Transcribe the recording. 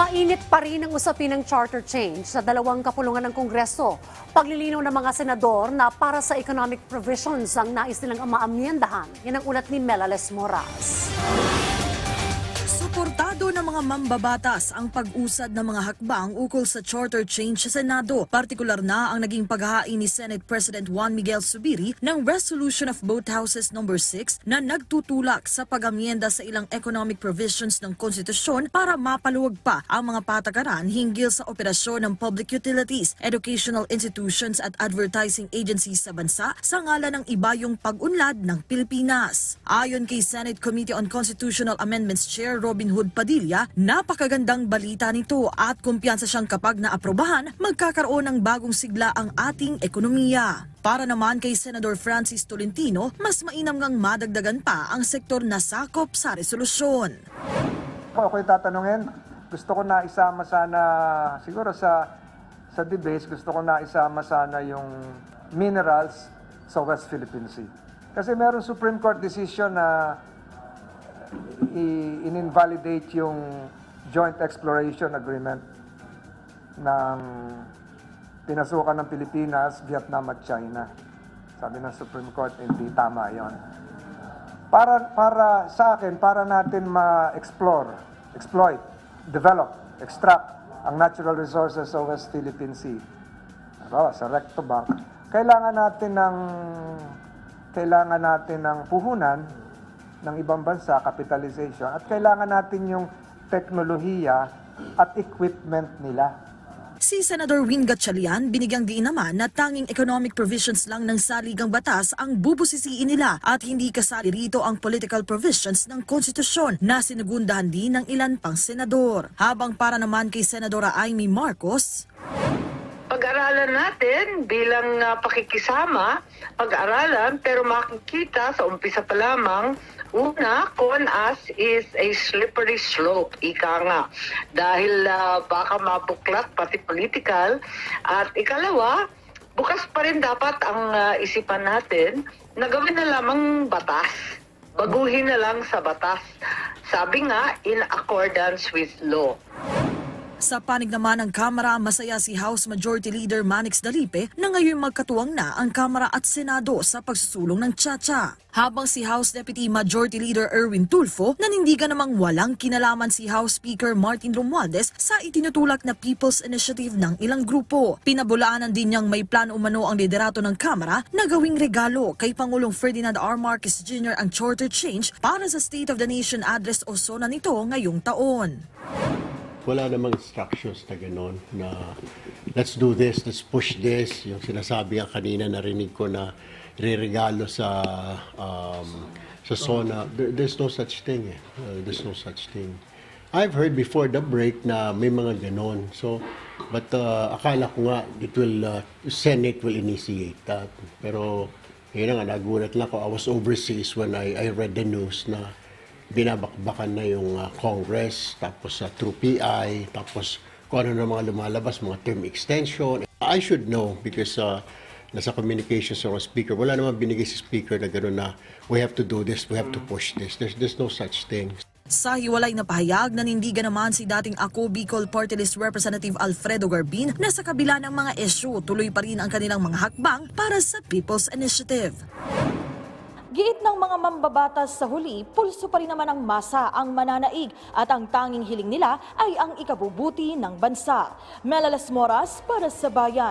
Mainit pa rin ang usapin ng charter change sa dalawang kapulungan ng Kongreso. Paglilinaw ng mga senador na para sa economic provisions ang nais nilang maamyendahan. Yan ang ulat ni Melales Moras. Suportado ng mga mambabatas ang pag-usad ng mga hakbang ukol sa charter change sa Senado. Partikular na ang naging paghahain ni Senate President Juan Miguel Zubiri ng Resolution of Both Houses No. 6 na nagtutulak sa pag-amyenda sa ilang economic provisions ng konstitusyon para mapaluwag pa ang mga patakaran hinggil sa operasyon ng public utilities, educational institutions at advertising agencies sa bansa sa ngalan ng ibayong pag-unlad ng Pilipinas. Ayon kay Senate Committee on Constitutional Amendments Chair Robin Hood Padilla, napakagandang balita nito at kumpiyansa siyang kapag naaprobahan, magkakaroon ng bagong sigla ang ating ekonomiya. Para naman kay Senador Francis Tolentino, mas mainam ngang madagdagan pa ang sektor na sakop sa resolusyon. Ako'y tatanungin, gusto ko na isama sana, siguro sa debates, gusto ko na isama sana yung minerals sa West Philippine Sea. Kasi meron Supreme Court decision na in-invalidate yung joint exploration agreement ng pinasukan ng Pilipinas, Vietnam at China. Sabi ng Supreme Court, hindi tama yon. Para sa akin, para natin ma-explore, exploit, develop, extract ang natural resources sa West Philippine Sea, sa Recto Bank, kailangan natin ng puhunan ng ibang bansa, capitalization, at kailangan natin yung teknolohiya at equipment nila. Si Senador Win Gatchalian, binigyang diin naman na tanging economic provisions lang ng saligang batas ang bubusisiin nila at hindi kasali rito ang political provisions ng konstitusyon na sinugundahan din ng ilan pang senador. Habang para naman kay Senadora Amy Marcos, pag-aralan natin bilang pakikisama, pag-aralan pero makikita sa umpisa pa lamang, una, CONAS is a slippery slope, ika nga. Dahil baka mabuklat pati political. At ikalawa, bukas pa rin dapat ang isipan natin na gawin na lamang batas. Baguhin na lang sa batas. Sabi nga, in accordance with law. sa panig naman ng Kamara, masaya si House Majority Leader Manix Dalipe na ngayon magkatuwang na ang Kamara at Senado sa pagsusulong ng Tsa-Tsa. Habang si House Deputy Majority Leader Erwin Tulfo nanindigan namang walang kinalaman si House Speaker Martin Romualdez sa itinutulak na People's Initiative ng ilang grupo. Pinabulaanan din niyang may plano umano ang liderato ng Kamara na gawing regalo kay Pangulong Ferdinand R. Marcos Jr. ang charter change para sa State of the Nation address o SONA nito ngayong taon. Wala namang instructions na gano'n na let's do this, let's push this. Yung sinasabi nga kanina, narinig ko na re-regalo sa SONA. There's no such thing. There's no such thing. I've heard before the break na may mga gano'n. So, but akala ko nga Senate will initiate that. Pero yun nga, nagulat lang ako. I was overseas when I read the news na binabakbakan na yung Congress, tapos through PI, tapos kung ano na mga lumalabas, mga term extension. I should know because nasa communications ng speaker, wala naman binigay si speaker na gano'n na we have to do this, we have to push this. There's no such thing. Sa hiwalay na pahayag, nanindigan naman si dating Ako Bicol Party List Representative Alfredo Garbin na sa kabila ng mga isyu, tuloy pa rin ang kanilang mga hakbang para sa People's Initiative. Giit ng mga mambabatas sa huli, pulso pa rin naman ang masa ang mananaig at ang tanging hiling nila ay ang ikabubuti ng bansa. Melales Moras para sa Bayan.